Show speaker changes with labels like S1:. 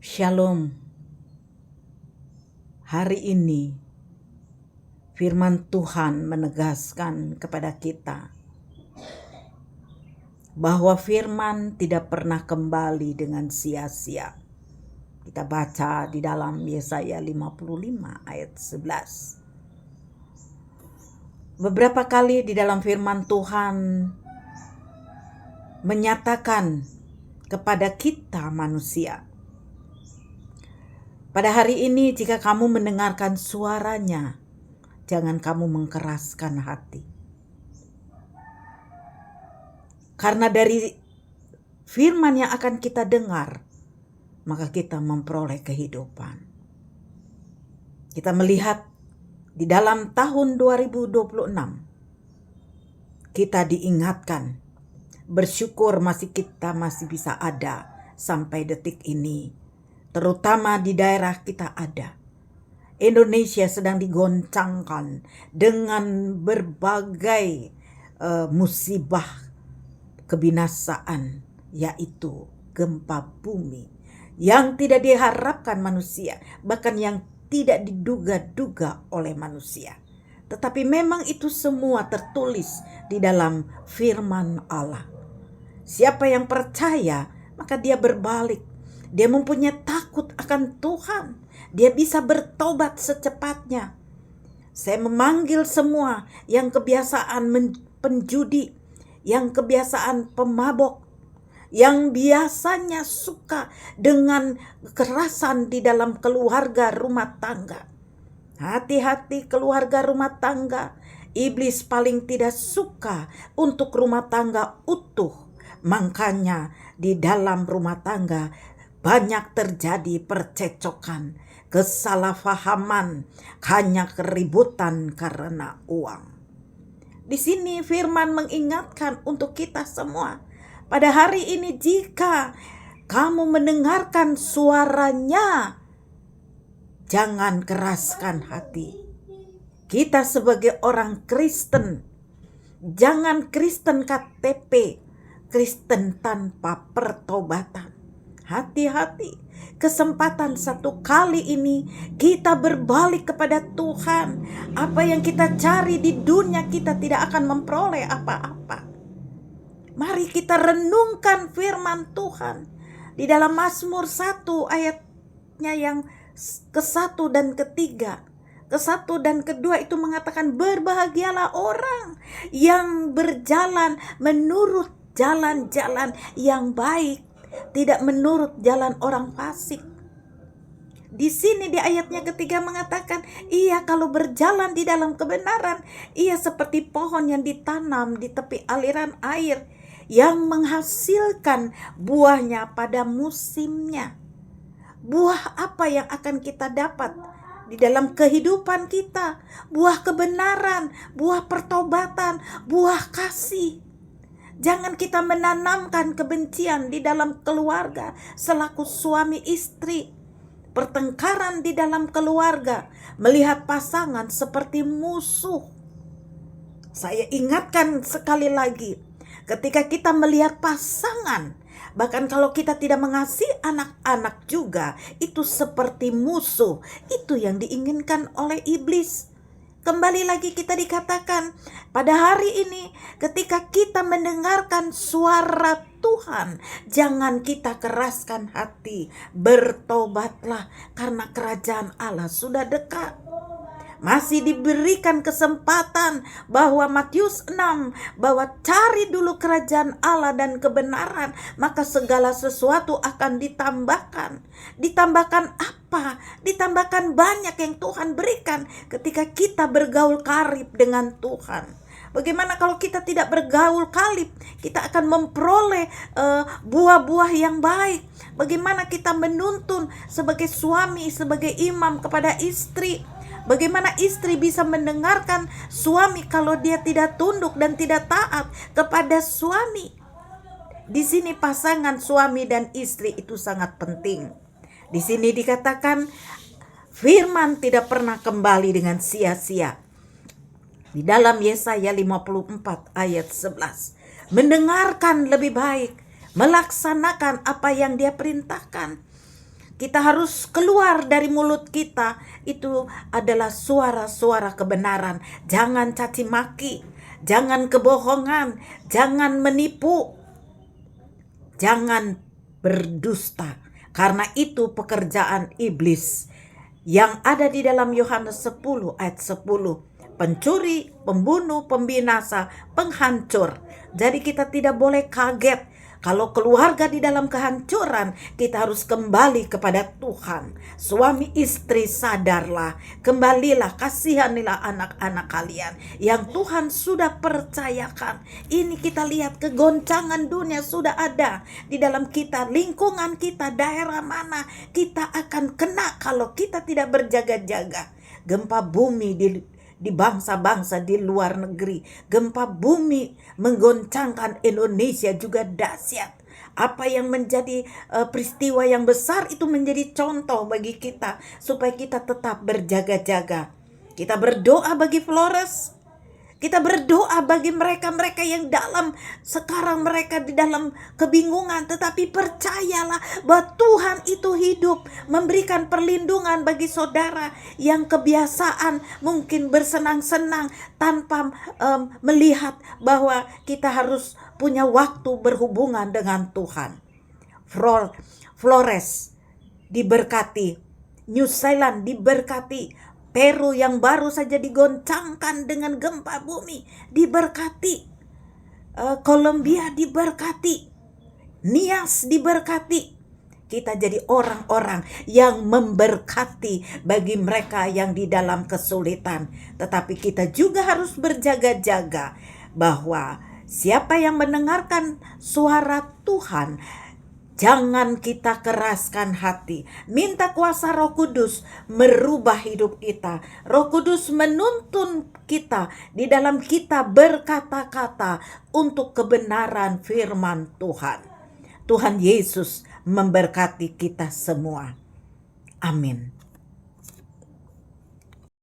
S1: Shalom. Hari ini firman Tuhan menegaskan kepada kita bahwa firman tidak pernah kembali dengan sia-sia. Kita baca di dalam Yesaya 55 ayat 11. Beberapa kali di dalam firman Tuhan menyatakan kepada kita manusia, pada hari ini jika kamu mendengarkan suaranya, jangan kamu mengkeraskan hati. Karena dari firman yang akan kita dengar, maka kita memperoleh kehidupan. Kita melihat di dalam tahun 2026, kita diingatkan, bersyukur kita masih bisa ada sampai detik ini. Terutama di daerah kita ada. Indonesia sedang digoncangkan dengan berbagai musibah kebinasaan, yaitu gempa bumi yang tidak diharapkan manusia, bahkan yang tidak diduga-duga oleh manusia. Tetapi memang itu semua tertulis di dalam firman Allah. Siapa yang percaya, maka dia berbalik. Dia mempunyai takut akan Tuhan. Dia bisa bertobat secepatnya. Saya memanggil semua yang kebiasaan penjudi, yang kebiasaan pemabok, yang biasanya suka dengan kekerasan di dalam keluarga rumah tangga. Hati-hati keluarga rumah tangga. Iblis paling tidak suka untuk rumah tangga utuh. Makanya di dalam rumah tangga banyak terjadi percecokan, kesalahpahaman, hanya keributan karena uang. Di sini firman mengingatkan untuk kita semua. Pada hari ini jika kamu mendengarkan suaranya, jangan keraskan hati. Kita sebagai orang Kristen, jangan Kristen KTP, Kristen tanpa pertobatan. Hati-hati, kesempatan satu kali ini kita berbalik kepada Tuhan. Apa yang kita cari di dunia kita tidak akan memperoleh apa-apa. Mari kita renungkan firman Tuhan di dalam Mazmur 1 ayatnya yang ke-1 dan ke-3. Ke-1 dan ke-2 itu mengatakan, berbahagialah orang yang berjalan menurut jalan-jalan yang baik, tidak menurut jalan orang fasik. Di sini di ayatnya ketiga mengatakan, ia kalau berjalan di dalam kebenaran, ia seperti pohon yang ditanam di tepi aliran air, yang menghasilkan buahnya pada musimnya. Buah apa yang akan kita dapat di dalam kehidupan kita? Buah kebenaran, buah pertobatan, buah kasih. Jangan kita menanamkan kebencian di dalam keluarga selaku suami istri. Pertengkaran di dalam keluarga, melihat pasangan seperti musuh. Saya ingatkan sekali lagi, ketika kita melihat pasangan, bahkan kalau kita tidak mengasihi anak-anak juga, itu seperti musuh. Itu yang diinginkan oleh iblis. Kembali lagi kita dikatakan pada hari ini ketika kita mendengarkan suara Tuhan, jangan kita keraskan hati, bertobatlah karena kerajaan Allah sudah dekat. Masih diberikan kesempatan bahwa Matius 6, bahwa cari dulu kerajaan Allah dan kebenaran, maka segala sesuatu akan ditambahkan. Ditambahkan apa? Ditambahkan banyak yang Tuhan berikan ketika kita bergaul karib dengan Tuhan. Bagaimana kalau kita tidak bergaul karib? Kita akan memperoleh buah-buah yang baik. Bagaimana kita menuntun sebagai suami, sebagai imam kepada istri? Bagaimana istri bisa mendengarkan suami kalau dia tidak tunduk dan tidak taat kepada suami? Di sini pasangan suami dan istri itu sangat penting. Di sini dikatakan firman tidak pernah kembali dengan sia-sia. Di dalam Yesaya 54 ayat 11. Mendengarkan lebih baik, melaksanakan apa yang dia perintahkan. Kita harus keluar dari mulut kita itu adalah suara-suara kebenaran. Jangan caci maki, jangan kebohongan, jangan menipu, jangan berdusta. Karena itu pekerjaan iblis yang ada di dalam Yohanes 10 ayat 10. Pencuri, pembunuh, pembinasa, penghancur. Jadi kita tidak boleh kaget kalau keluarga di dalam kehancuran. Kita harus kembali kepada Tuhan. Suami istri sadarlah, kembalilah, kasihanilah anak-anak kalian yang Tuhan sudah percayakan. Ini kita lihat kegoncangan dunia sudah ada di dalam kita, lingkungan kita, daerah mana kita akan kena kalau kita tidak berjaga-jaga. Gempa bumi di bangsa-bangsa di luar negeri. Gempa bumi menggoncangkan Indonesia juga dahsyat. Apa yang menjadi peristiwa yang besar itu menjadi contoh bagi kita supaya kita tetap berjaga-jaga. Kita berdoa bagi Flores. Kita berdoa bagi mereka-mereka yang sekarang mereka di dalam kebingungan. Tetapi percayalah bahwa Tuhan itu hidup, memberikan perlindungan bagi saudara yang kebiasaan mungkin bersenang-senang tanpa melihat bahwa kita harus punya waktu berhubungan dengan Tuhan. Flores diberkati, New Zealand diberkati, Peru yang baru saja digoncangkan dengan gempa bumi diberkati, Kolombia diberkati, Nias diberkati. Kita jadi orang-orang yang memberkati bagi mereka yang di dalam kesulitan. Tetapi kita juga harus berjaga-jaga bahwa siapa yang mendengarkan suara Tuhan, jangan kita keraskan hati. Minta kuasa Roh Kudus merubah hidup kita. Roh Kudus menuntun kita di dalam kita berkata-kata untuk kebenaran firman Tuhan. Tuhan Yesus memberkati kita semua. Amin.